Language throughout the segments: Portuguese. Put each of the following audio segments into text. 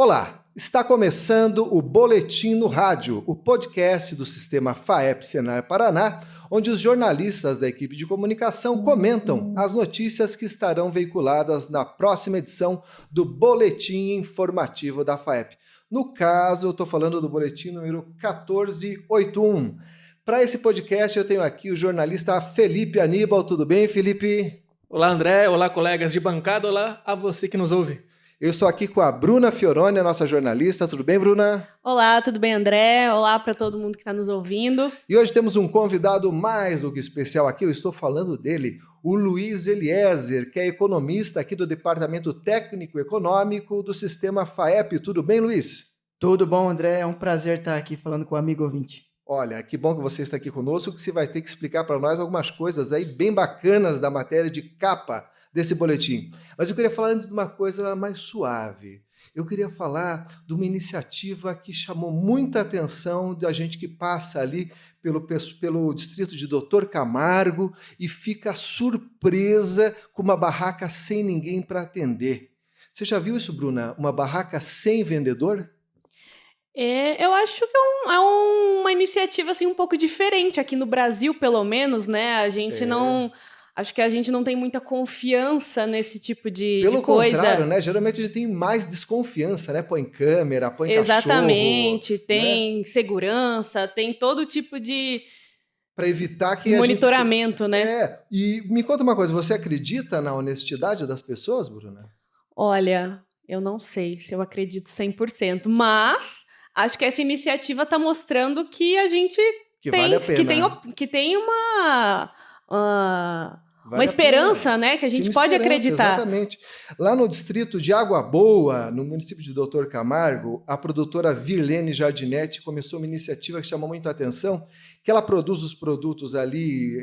Olá, está começando o Boletim no Rádio, o podcast do Sistema FAEP Senar Paraná, onde os jornalistas da equipe de comunicação comentam as notícias que estarão veiculadas na próxima edição do Boletim Informativo da FAEP. No caso, eu estou falando do Boletim número 1481. Para esse podcast, eu tenho aqui o jornalista Felipe Aníbal. Tudo bem, Felipe? Olá, André. Olá, colegas de bancada. Olá a você que nos ouve. Eu estou aqui com a Bruna Fioroni, a nossa jornalista. Tudo bem, Bruna? Olá, tudo bem, André? Olá para todo mundo que está nos ouvindo. E hoje temos um convidado mais do que especial aqui. Eu estou falando dele, o Luiz Eliezer, que é economista aqui do Departamento Técnico Econômico do Sistema FAEP. Tudo bem, Luiz? Tudo bom, André? É um prazer estar aqui falando com o amigo ouvinte. Olha, que bom que você está aqui conosco, que você vai ter que explicar para nós algumas coisas aí bem bacanas da matéria de capa desse boletim. Mas eu queria falar antes de uma coisa mais suave. Eu queria falar de uma iniciativa que chamou muita atenção da gente que passa ali pelo distrito de Doutor Camargo e fica surpresa com uma barraca sem ninguém para atender. Você já viu isso, Bruna? Uma barraca sem vendedor? Eu acho que é uma iniciativa assim, um pouco diferente aqui no Brasil, pelo menos, né? A gente não... Acho que a gente não tem muita confiança nesse tipo de coisa. Pelo contrário, né? Geralmente a gente tem mais desconfiança, né? Põe câmera, põe cachorro. Exatamente. Tem segurança, tem todo tipo de... Para evitar que monitoramento, né? E me conta uma coisa, você acredita na honestidade das pessoas, Bruna? Olha, eu não sei se eu acredito 100%, mas acho que essa iniciativa está mostrando que a gente vale a pena. Que tem uma esperança, né? Que a gente pode acreditar. Exatamente. Lá no distrito de Água Boa, no município de Doutor Camargo, a produtora Virlene Jardinetti começou uma iniciativa que chamou muito a atenção, que ela produz os produtos ali,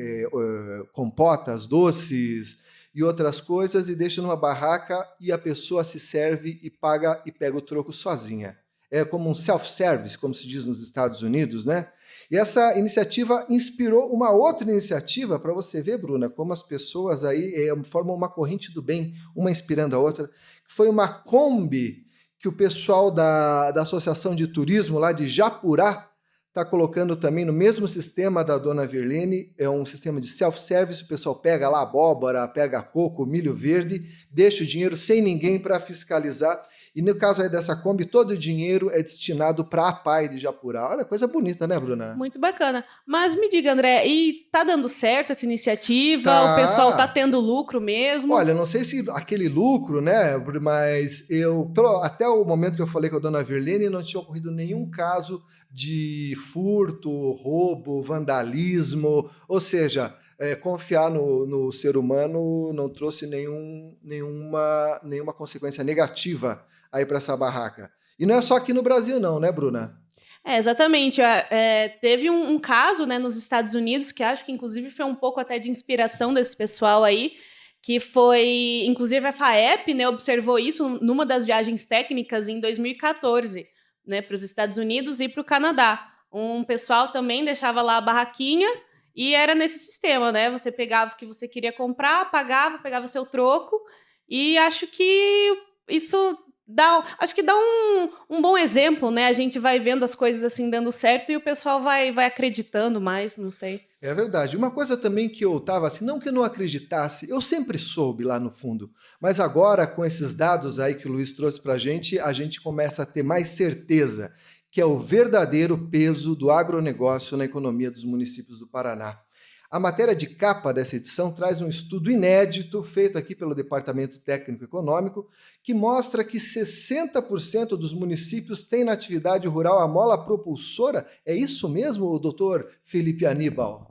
compotas, doces e outras coisas, e deixa numa barraca e a pessoa se serve e paga e pega o troco sozinha. É como um self-service, como se diz nos Estados Unidos, né? E essa iniciativa inspirou uma outra iniciativa, para você ver, Bruna, como as pessoas aí formam uma corrente do bem, uma inspirando a outra, que foi uma Kombi que o pessoal da Associação de Turismo lá de Japurá está colocando também no mesmo sistema da dona Virlene, é um sistema de self-service, o pessoal pega lá abóbora, pega coco, milho verde, deixa o dinheiro sem ninguém para fiscalizar. E no caso aí dessa Kombi, todo o dinheiro é destinado para a APAE de Japurá. Olha, coisa bonita, né, Bruna? Muito bacana. Mas me diga, André, e tá dando certo essa iniciativa? Tá. O pessoal tá tendo lucro mesmo? Olha, não sei se aquele lucro, né, mas até o momento que eu falei com a dona Virlene, não tinha ocorrido nenhum caso de furto, roubo, vandalismo, ou seja... confiar no ser humano não trouxe nenhuma consequência negativa aí para essa barraca. E não é só aqui no Brasil não, né, Bruna? Exatamente. Teve um caso, né, nos Estados Unidos, que acho que inclusive foi um pouco até de inspiração desse pessoal aí, que foi, inclusive a FAEP, né, observou isso numa das viagens técnicas em 2014, né, para os Estados Unidos e para o Canadá. Um pessoal também deixava lá a barraquinha, e era nesse sistema, né? Você pegava o que você queria comprar, pegava seu troco, e acho que isso dá um bom exemplo, né? A gente vai vendo as coisas assim dando certo e o pessoal vai acreditando mais, não sei. É verdade. Uma coisa também que eu estava assim, não que eu não acreditasse, eu sempre soube lá no fundo, mas agora com esses dados aí que o Luiz trouxe para a gente começa a ter mais certeza que é o verdadeiro peso do agronegócio na economia dos municípios do Paraná. A matéria de capa dessa edição traz um estudo inédito feito aqui pelo Departamento Técnico Econômico que mostra que 60% dos municípios têm na atividade rural a mola propulsora. É isso mesmo, doutor Felipe Aníbal?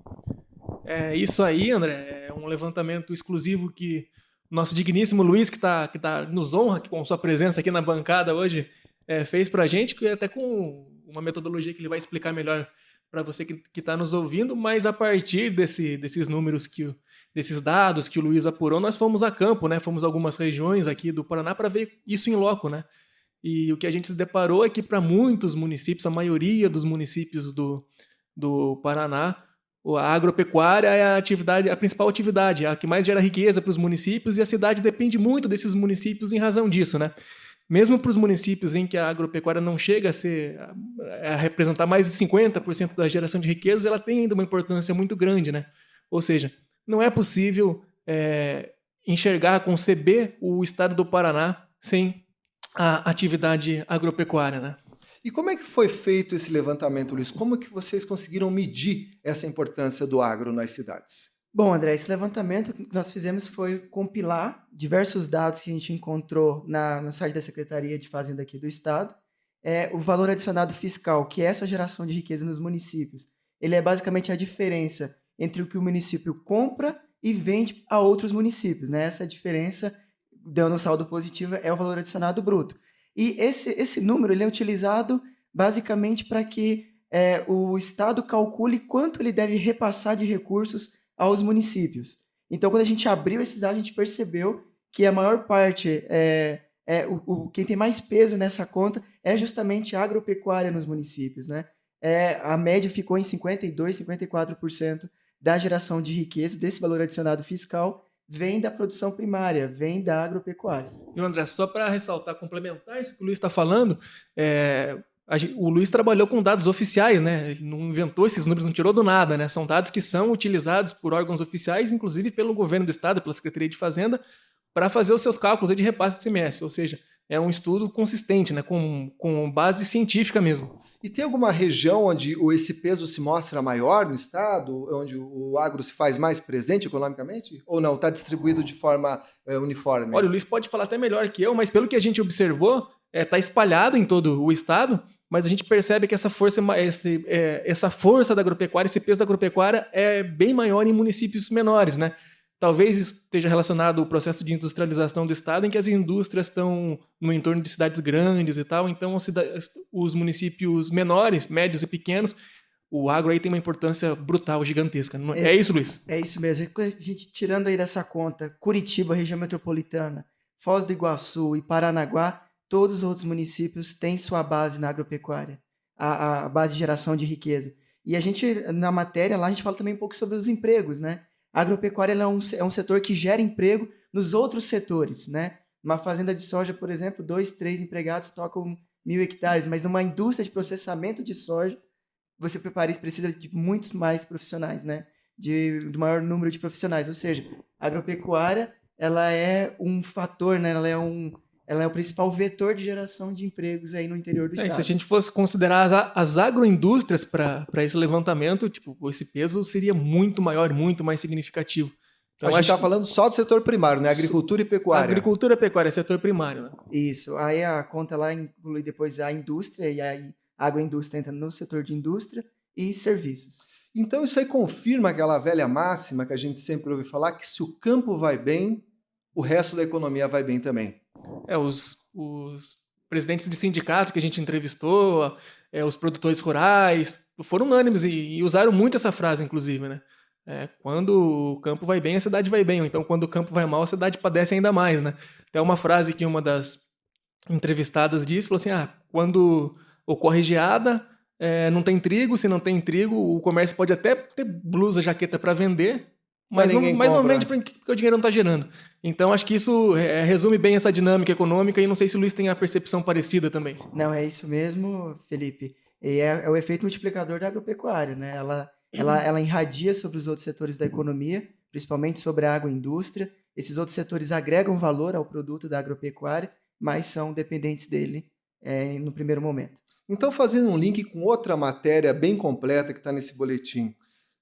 É isso aí, André. É um levantamento exclusivo que o nosso digníssimo Luiz, que nos honra com sua presença aqui na bancada hoje, fez para a gente, até com uma metodologia que ele vai explicar melhor para você que está nos ouvindo, mas a partir desses números, desses dados que o Luiz apurou, nós fomos a campo, né? Fomos a algumas regiões aqui do Paraná para ver isso em loco, né? E o que a gente se deparou é que para muitos municípios, a maioria dos municípios do Paraná, a agropecuária é a principal atividade, a que mais gera riqueza para os municípios, e a cidade depende muito desses municípios em razão disso, né? mesmo para os municípios em que a agropecuária não chega a representar mais de 50% da geração de riquezas, ela tem ainda uma importância muito grande, né? Ou seja, não é possível enxergar, conceber o estado do Paraná sem a atividade agropecuária, né? E como é que foi feito esse levantamento, Luiz? Como que vocês conseguiram medir essa importância do agro nas cidades? Bom, André, esse levantamento que nós fizemos foi compilar diversos dados que a gente encontrou no site da Secretaria de Fazenda aqui do Estado. O valor adicionado fiscal, que é essa geração de riqueza nos municípios, ele é basicamente a diferença entre o que o município compra e vende a outros municípios, né? Essa diferença, dando um saldo positivo, é o valor adicionado bruto. E esse número ele é utilizado basicamente para que o Estado calcule quanto ele deve repassar de recursos aos municípios. Então, quando a gente abriu esses dados, a gente percebeu que a maior parte, quem tem mais peso nessa conta é justamente a agropecuária nos municípios, né? A média ficou em 52%, 54% da geração de riqueza, desse valor adicionado fiscal, vem da produção primária, vem da agropecuária. E, André, só para ressaltar, complementar isso que o Luiz está falando, o Luiz trabalhou com dados oficiais, né? Ele não inventou esses números, não tirou do nada, né? São dados que são utilizados por órgãos oficiais, inclusive pelo governo do estado, pela Secretaria de Fazenda, para fazer os seus cálculos de repasse de ICMS. Ou seja, é um estudo consistente, né? Com base científica mesmo. E tem alguma região onde esse peso se mostra maior no estado, onde o agro se faz mais presente economicamente? Ou não? Está distribuído de forma uniforme? Olha, o Luiz pode falar até melhor que eu, mas pelo que a gente observou, está espalhado em todo o estado, mas a gente percebe que essa força da agropecuária, esse peso da agropecuária é bem maior em municípios menores, né? Talvez esteja relacionado ao processo de industrialização do estado, em que as indústrias estão no entorno de cidades grandes e tal, então os municípios menores, médios e pequenos, o agro aí tem uma importância brutal, gigantesca. É isso, Luiz? É isso mesmo. A gente tirando aí dessa conta Curitiba, região metropolitana, Foz do Iguaçu e Paranaguá, todos os outros municípios têm sua base na agropecuária, a base de geração de riqueza. E a gente, na matéria lá, a gente fala também um pouco sobre os empregos, né? A agropecuária é um setor que gera emprego nos outros setores, né? Uma fazenda de soja, por exemplo, 2, 3 empregados tocam 1.000 hectares, mas numa indústria de processamento de soja, você precisa de muitos mais profissionais, né? Do maior número de profissionais. Ou seja, a agropecuária, ela é um fator, né? Ela é o principal vetor de geração de empregos aí no interior do estado. Se a gente fosse considerar as agroindústrias para esse levantamento, esse peso seria muito maior, muito mais significativo. Então, a gente está falando só do setor primário, né? Agricultura e pecuária. Agricultura e pecuária, setor primário. Né? Isso. Aí a conta lá inclui depois a indústria, e aí a agroindústria entra no setor de indústria e serviços. Então isso aí confirma aquela velha máxima que a gente sempre ouve falar, que se o campo vai bem, o resto da economia vai bem também. Os presidentes de sindicato que a gente entrevistou, os produtores rurais, foram unânimes e usaram muito essa frase, inclusive, né? Quando o campo vai bem, a cidade vai bem. Ou então, quando o campo vai mal, a cidade padece ainda mais, né? Tem uma frase que uma das entrevistadas disse, falou assim, quando ocorre geada, não tem trigo, se não tem trigo, o comércio pode até ter blusa, jaqueta para vender, mas não vende porque o dinheiro não está gerando. Então, acho que isso resume bem essa dinâmica econômica e não sei se o Luiz tem a percepção parecida também. Não, é isso mesmo, Felipe. E é o efeito multiplicador da agropecuária, né? Ela irradia sobre os outros setores da economia, principalmente sobre a agroindústria. Esses outros setores agregam valor ao produto da agropecuária, mas são dependentes dele no primeiro momento. Então, fazendo um link com outra matéria bem completa que está nesse boletim,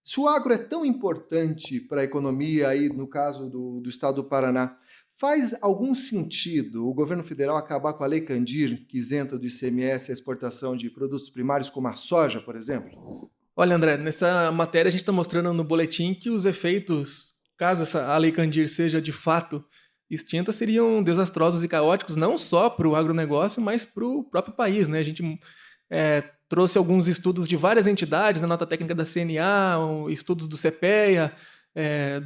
se o agro é tão importante para a economia, aí no caso do estado do Paraná, faz algum sentido o governo federal acabar com a Lei Candir, que isenta do ICMS a exportação de produtos primários como a soja, por exemplo? Olha, André, nessa matéria a gente está mostrando no boletim que os efeitos, caso a Lei Candir seja de fato extinta, seriam desastrosos e caóticos, não só para o agronegócio, mas para o próprio país, né? A gente trouxe alguns estudos de várias entidades, na nota técnica da CNA, estudos do CPEA,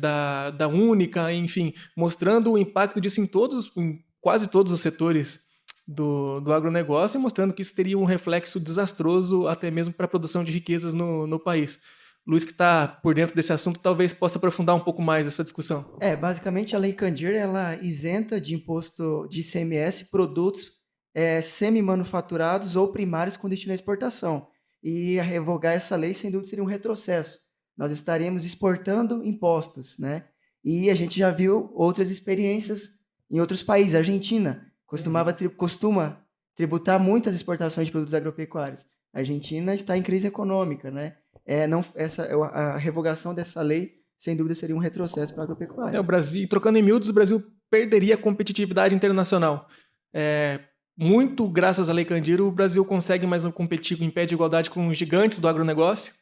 da Única, enfim, mostrando o impacto disso em quase todos os setores do agronegócio e mostrando que isso teria um reflexo desastroso até mesmo para a produção de riquezas no país. Luiz, que está por dentro desse assunto, talvez possa aprofundar um pouco mais essa discussão. Basicamente a Lei Candir, ela isenta de imposto de ICMS produtos semi-manufaturados ou primários com destino à exportação. E revogar essa lei, sem dúvida, seria um retrocesso. Nós estaremos exportando impostos, né? E a gente já viu outras experiências em outros países. A Argentina costuma tributar muitas exportações de produtos agropecuários. A Argentina está em crise econômica, né? A revogação dessa lei, sem dúvida, seria um retrocesso para a agropecuária. O Brasil, trocando em miúdos, o Brasil perderia a competitividade internacional. Muito graças à Lei Candir, o Brasil consegue mais competir em pé de igualdade com os gigantes do agronegócio.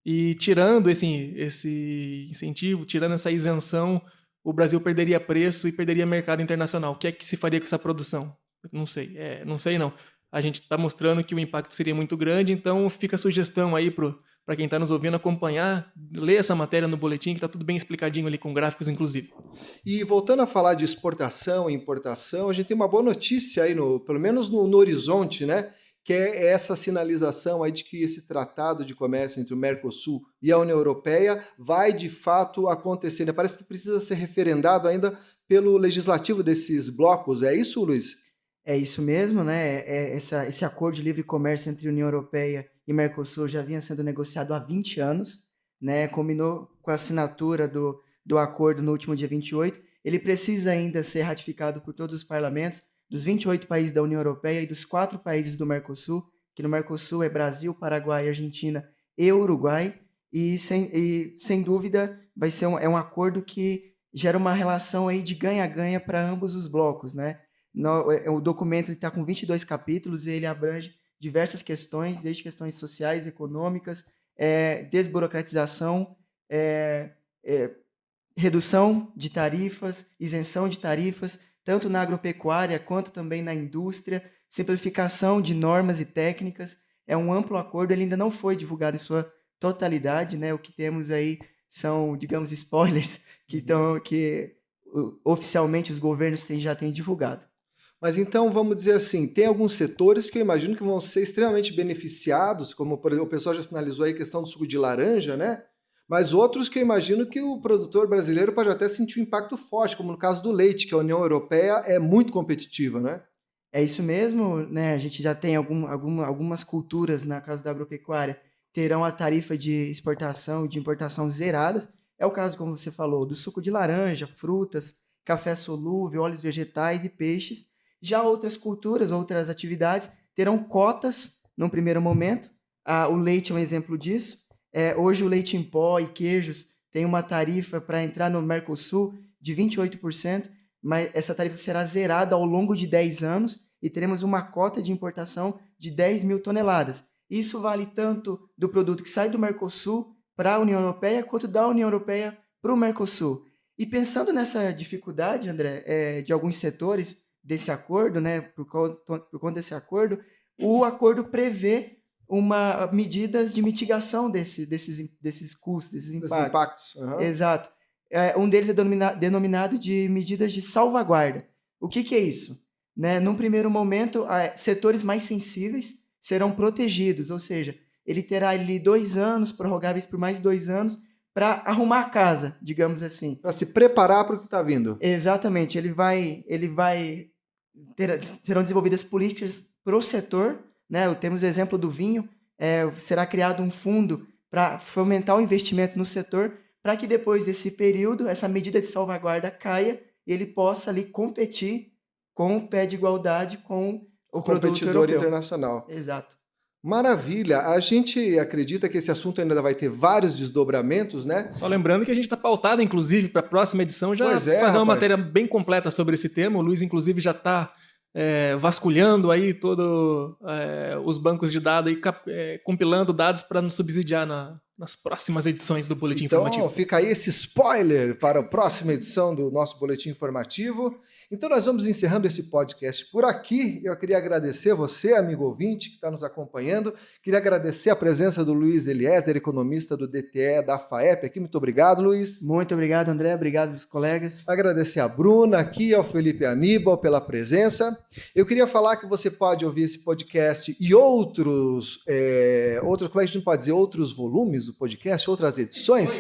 E tirando esse incentivo, tirando essa isenção, o Brasil perderia preço e perderia mercado internacional. O que é que se faria com essa produção? Não sei. Não sei, não. A gente está mostrando que o impacto seria muito grande, então fica a sugestão aí para quem está nos ouvindo acompanhar, ler essa matéria no boletim, que está tudo bem explicadinho ali, com gráficos, inclusive. E voltando a falar de exportação e importação, a gente tem uma boa notícia aí, pelo menos no horizonte, né? Que é essa sinalização aí de que esse tratado de comércio entre o Mercosul e a União Europeia vai, de fato, acontecer, né? Parece que precisa ser referendado ainda pelo legislativo desses blocos. É isso, Luiz? É isso mesmo, né? Esse acordo de livre comércio entre a União Europeia e Mercosul já vinha sendo negociado há 20 anos, né? Combinou com a assinatura do acordo no último dia 28. Ele precisa ainda ser ratificado por todos os parlamentos dos 28 países da União Europeia e dos 4 países do Mercosul, que no Mercosul é Brasil, Paraguai, Argentina e Uruguai. E sem dúvida vai ser um acordo que gera uma relação aí de ganha-ganha para ambos os blocos, né? O documento está com 22 capítulos e ele abrange diversas questões, desde questões sociais, econômicas, desburocratização, redução de tarifas, isenção de tarifas, tanto na agropecuária quanto também na indústria, simplificação de normas e técnicas. É um amplo acordo, ele ainda não foi divulgado em sua totalidade, né? O que temos aí são, digamos, spoilers que oficialmente os governos já têm divulgado. Mas então, vamos dizer assim, tem alguns setores que eu imagino que vão ser extremamente beneficiados, como, por exemplo, o pessoal já sinalizou aí a questão do suco de laranja, né? Mas outros que eu imagino que o produtor brasileiro pode até sentir um impacto forte, como no caso do leite, que a União Europeia é muito competitiva, né? É isso mesmo, né? A gente já tem algumas culturas, na casa da agropecuária, terão a tarifa de exportação e de importação zeradas. É o caso, como você falou, do suco de laranja, frutas, café solúvel, óleos vegetais e peixes. Já outras culturas, outras atividades, terão cotas num primeiro momento. O leite é um exemplo disso. Hoje o leite em pó e queijos tem uma tarifa para entrar no Mercosul de 28%, mas essa tarifa será zerada ao longo de 10 anos e teremos uma cota de importação de 10 mil toneladas. Isso vale tanto do produto que sai do Mercosul para a União Europeia, quanto da União Europeia para o Mercosul. E pensando nessa dificuldade, André, de alguns setores desse acordo, né, por conta desse acordo, o acordo prevê medidas de mitigação desses custos, desses impactos. Uhum. Exato. Um deles é denominado de medidas de salvaguarda. O que é isso? Né? Num primeiro momento, setores mais sensíveis serão protegidos, ou seja, ele terá ali 2 anos, prorrogáveis por mais 2 anos, para arrumar a casa, digamos assim. Para se preparar para o que está vindo. Exatamente. Serão desenvolvidas políticas para o setor, né? Temos o exemplo do vinho, será criado um fundo para fomentar o investimento no setor, para que depois desse período, essa medida de salvaguarda caia e ele possa ali competir com o pé de igualdade com o competidor internacional. Exato. Maravilha! A gente acredita que esse assunto ainda vai ter vários desdobramentos, né? Só lembrando que a gente está pautado, inclusive, para a próxima edição já fazer uma matéria bem completa sobre esse tema. O Luiz, inclusive, já está vasculhando aí todos os bancos de dados e compilando dados para nos subsidiar nas próximas edições do Boletim Informativo. Então fica aí esse spoiler para a próxima edição do nosso Boletim Informativo. Então nós vamos encerrando esse podcast por aqui. Eu queria agradecer você, amigo ouvinte, que está nos acompanhando. Queria agradecer a presença do Luiz Eliezer, economista do DTE da FAEP aqui. Muito obrigado, Luiz. Muito obrigado, André. Obrigado aos colegas. Agradecer a Bruna aqui, ao Felipe Aníbal pela presença. Eu queria falar que você pode ouvir esse podcast e outros como é que a gente pode dizer, outros volumes do podcast, outras edições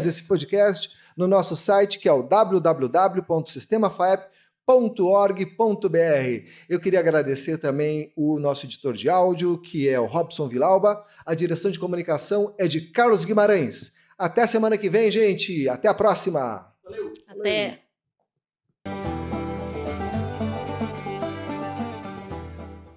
desse podcast no nosso site, que é o www.sistemafaep.com.br. Eu queria agradecer também o nosso editor de áudio, que é o Robson Vilauba. A direção de comunicação é de Carlos Guimarães. Até a semana que vem, gente. Até a próxima. Valeu. Até.